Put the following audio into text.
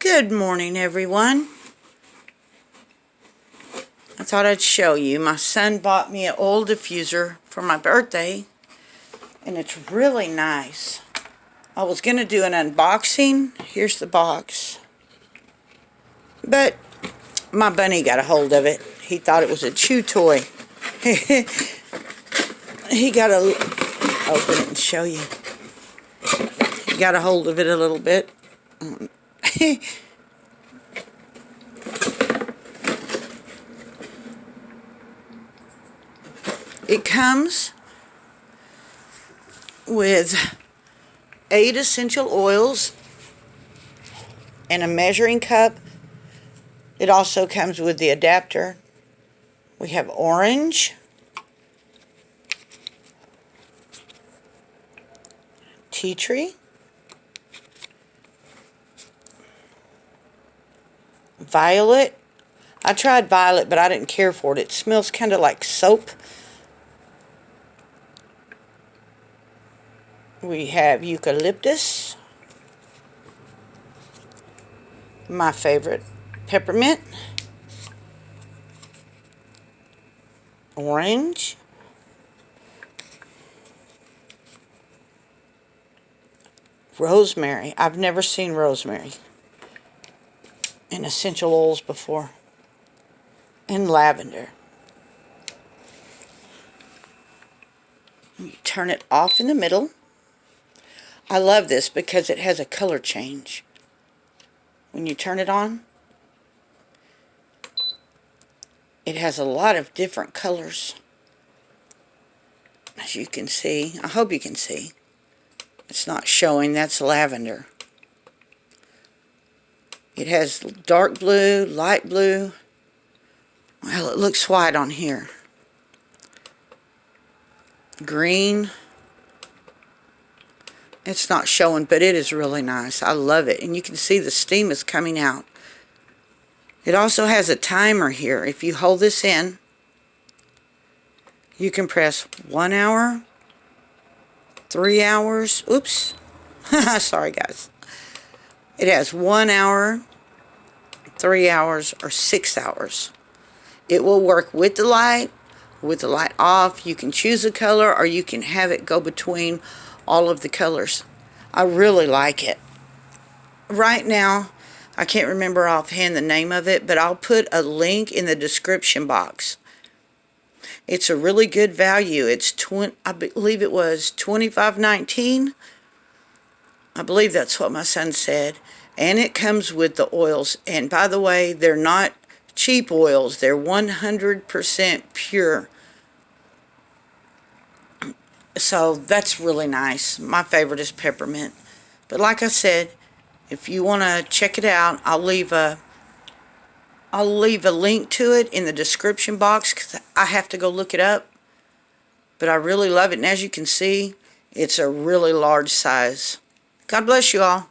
Good morning, everyone. I thought I'd show you. My son bought me an oil diffuser for my birthday, and it's really nice. I was going to do an unboxing. Here's the box. But my bunny got a hold of it. He thought it was a chew toy. He got a... open it and show you. He got a hold of it a little bit. It comes with 8 essential oils and a measuring cup. It also comes with the adapter. We have orange, tea tree, violet. I tried violet, but I didn't care for it. It smells kind of like soap. We have eucalyptus, my favorite, peppermint, orange, rosemary. I've never seen rosemary in essential oils before, and lavender. You turn it off in the middle. I love this because it has a color change. When you turn it on, it has a lot of different colors. As you can see, I hope you can see. It's not showing, that's lavender. It has dark blue, light blue. Well, it looks white on here. Green. It's not showing, but it is really nice. I love it. And you can see the steam is coming out. It also has a timer here. If you hold this in, you can press 1 hour, 3 hours. Oops. Sorry, guys. It has 1 hour, 3 hours, or 6 hours. It will work with the light off. You can choose a color, or you can have it go between all of the colors. I really like it. Right now, I can't remember offhand the name of it, but I'll put a link in the description box. It's a really good value. It's I believe it was $25.19. I believe that's what my son said. And it comes with the oils. And by the way, they're not cheap oils. They're 100% pure. So that's really nice. My favorite is peppermint. But like I said, if you want to check it out, I'll leave a link to it in the description box because I have to go look it up. But I really love it. And as you can see, it's a really large size. God bless you all.